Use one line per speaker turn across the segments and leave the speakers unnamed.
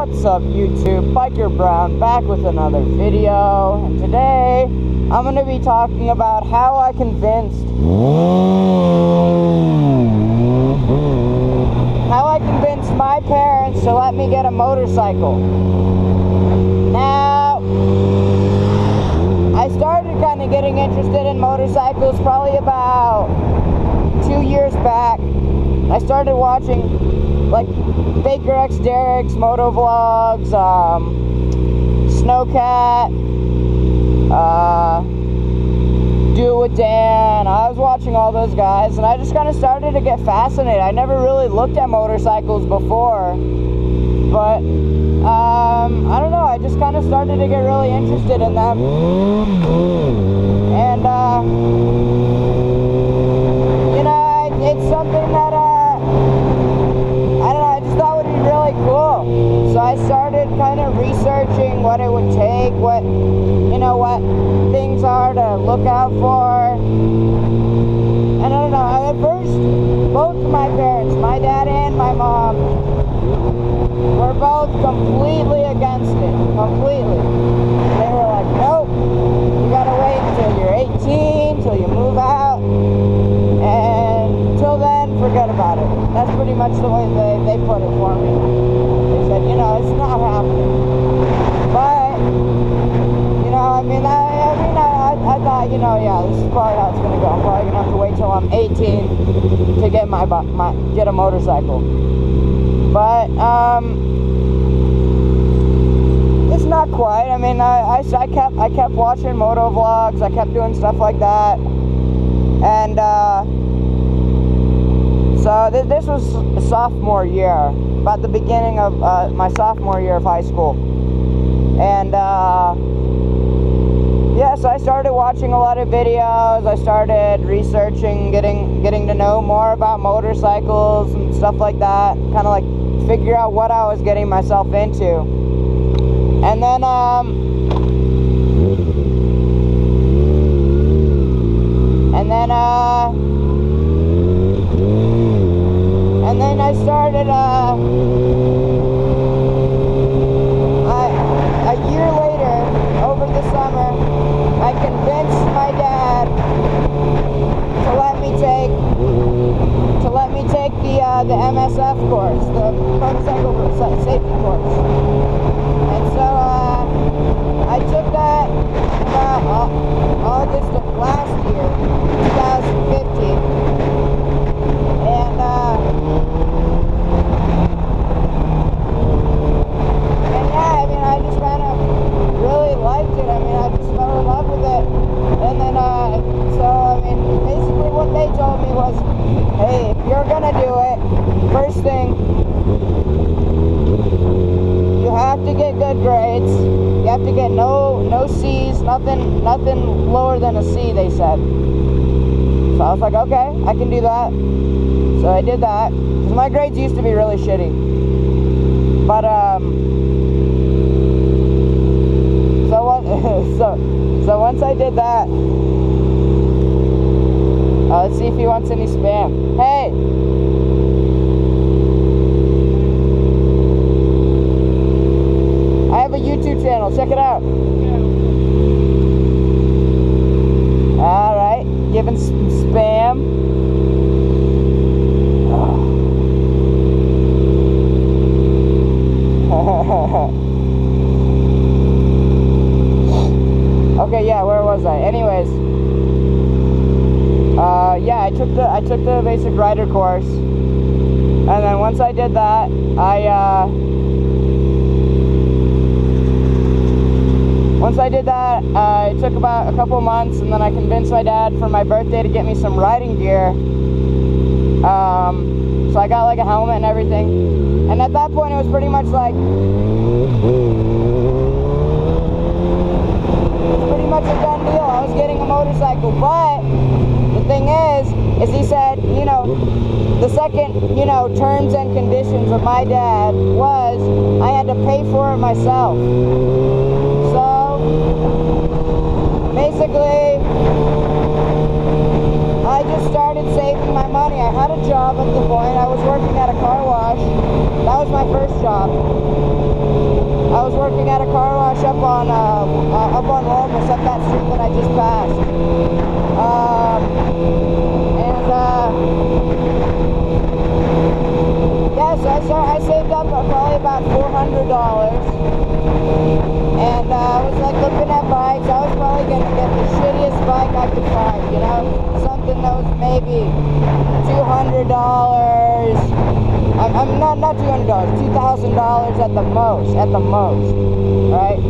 What's up YouTube, Biker Brown back with another video, and today I'm going to be talking about how I convinced my parents to let me get a motorcycle. Now, I started kind of getting interested in motorcycles probably about 2 years back. I started watching like Baker X Derek's motovlogs, Snowcat, Do It With Dan. I was watching all those guys, and I just kind of started to get fascinated. I never really looked at motorcycles before, but I don't know, I just kind of started to get really interested in them. And you know, it's something that cool. So I started kind of researching what it would take, what things are to look out for. And I don't know, at first, both of my parents, my dad and my mom, were both completely against it. Completely. They were like, nope, you gotta wait until you're 18, till you move out, and till then, forget about it. That's pretty much the way they put it for me. They said, you know, it's not happening. But, you know, I thought, you know, yeah, this is probably how it's going to go. I'm probably going to have to wait till I'm 18 to get get a motorcycle. But, it's not quite. I mean, I kept watching motovlogs. I kept doing stuff like that. And, so this was sophomore year, about the beginning of my sophomore year of high school. And yeah, so I started watching a lot of videos. I started researching, getting to know more about motorcycles and stuff like that. Kind of like figure out what I was getting myself into. And then I started, a year later, over the summer, I convinced my dad to let me take the MSF course, the motorcycle safety course. And so, I took that about August of last year, 2015. And yeah, I mean, I just kind of really liked it. I mean, I just fell in love with it. And then, so, I mean, basically what they told me was, hey, if you're gonna do it, first thing, you have to get good grades. You have to get no C's, nothing lower than a C, they said. So I was like, okay, I can do that. So I did that, because my grades used to be really shitty. But, so once I did that, let's see if he wants any spam. Hey! I have a YouTube channel, check it out. Alright, giving spam. Okay, yeah, where was I? Anyways, yeah, I took the basic rider course, and then once I did that, it took about a couple months, and then I convinced my dad for my birthday to get me some riding gear. So I got like a helmet and everything, and at that point it was pretty much like, much a done deal. I was getting a motorcycle, but the thing is he said, you know, the second, you know, terms and conditions of my dad was I had to pay for it myself. So basically I just started saving my money. I had a job at the point. I was working at a car wash. That was my first job. I was working at a car wash up on Lomas, up that street that I just passed. So I saved up probably about $400, and I was like looking at bikes. I was probably gonna get the shittiest bike I could find, you know, something that was maybe $200. I'm not $200, $2,000 at the most, right?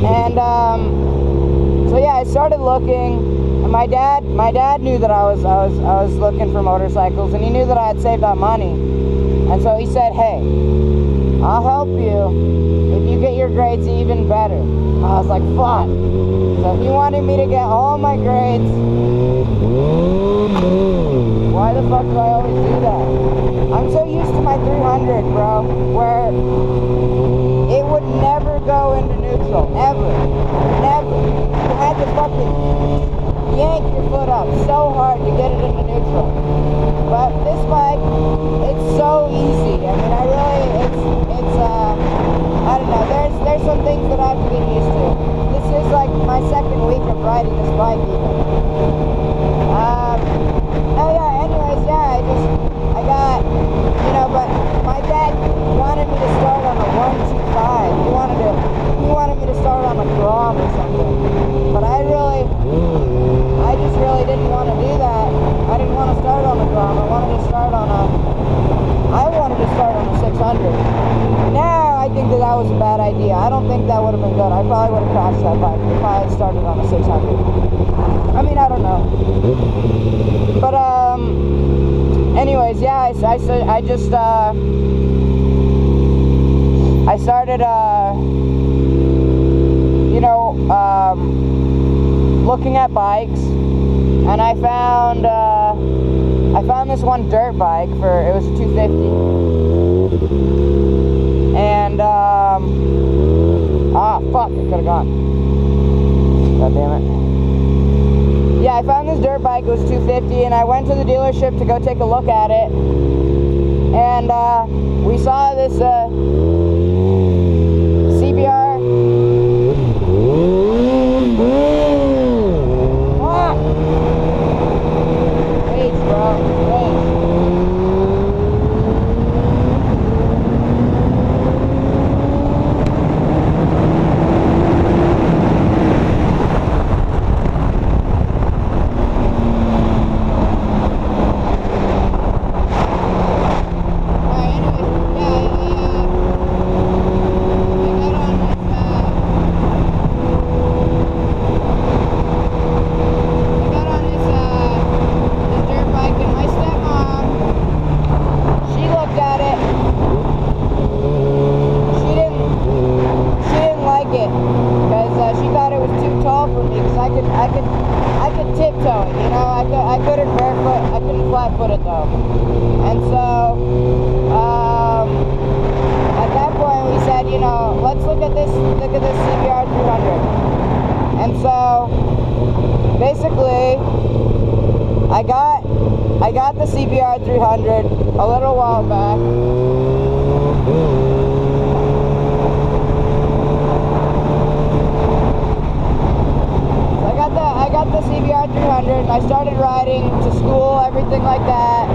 And so yeah, I started looking. And my dad knew that I was looking for motorcycles, and he knew that I had saved up money. And so he said, hey, I'll help you if you get your grades even better. I was like, fuck. So he wanted me to get all my grades. Why the fuck do I always do that? I'm so used to my 300, bro, where it would never go into neutral. Ever. Never. You had to fucking yank your foot up so hard to get it into neutral. But this bike, it's so easy. I mean, I don't know, there's some things that I have to get used to. This is like my second week of riding this bike even. Oh yeah, anyways, yeah, I got, you know, but my dad wanted me to start on a 125. He wanted me to start on a Grom or something. But I just really didn't want to do that. I didn't want to start on a Grom. I wanted to start on a 600. Now I think that was a bad idea. I don't think that would have been good. I probably would have crashed that bike if I had started on a 600. I mean, I don't know. But anyways, yeah, I started you know, looking at bikes, and I found this one dirt bike it was a 250, and fuck, it could have gone. God damn it. Yeah, I found this dirt bike. It was 250, and I went to the dealership to go take a look at it, and we saw this CBR. Rage, bro. Rage. I could tiptoe it, you know. I couldn't barefoot. I couldn't flat-foot it though. And so at that point we said, you know, let's look at this CBR 300. And so basically I got the CBR 300 a little while back. I got the CBR 300, and I started riding to school, everything like that.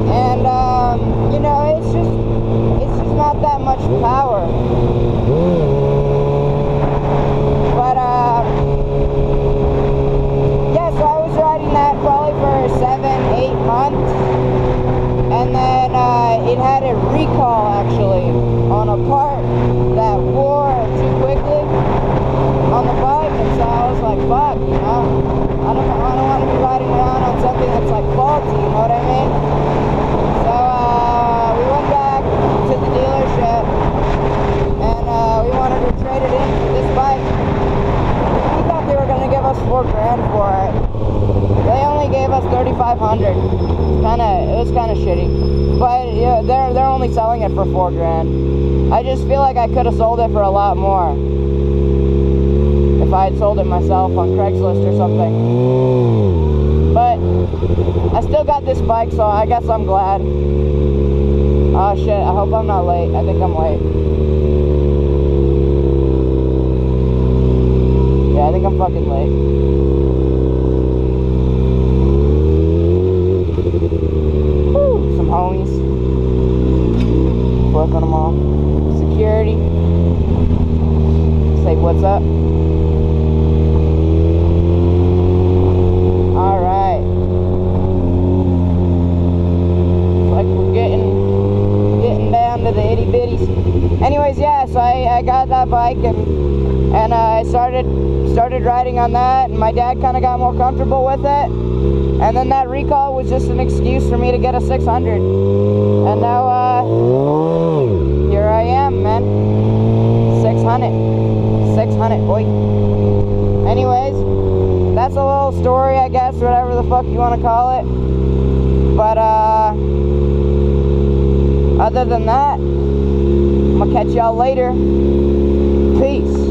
And you know, it's just not that much power. But yeah, so I was riding that probably for 7-8 months, and then it had a recall actually on a part that wore too quickly on the bike, and so I was like, fuck, you know, I don't want to be riding around on something that's like faulty, you know what I mean? So we went back to the dealership, and we wanted to trade it in for this bike. We thought they were gonna give us $4 grand for it. They only gave us $3,500. It was kind of shitty, but yeah, they're only selling it for $4 grand. I just feel like I could have sold it for a lot more if I had sold it myself on Craigslist or something. But I still got this bike, so I guess I'm glad. Oh shit, I hope I'm not late. I think I'm late. think I'm fucking late. Woo, some homies. Flipping them off. Security. Say what's up. Alright. Like we're getting down to the itty bitties. Anyways, yeah, so I got that bike and I started riding on that, and my dad kind of got more comfortable with it, and then that recall was just an excuse for me to get a 600, and now here I am, man. 600 boy. Anyways, that's a little story, I guess, whatever the fuck you want to call it, but other than that, I'm gonna catch y'all later. Peace.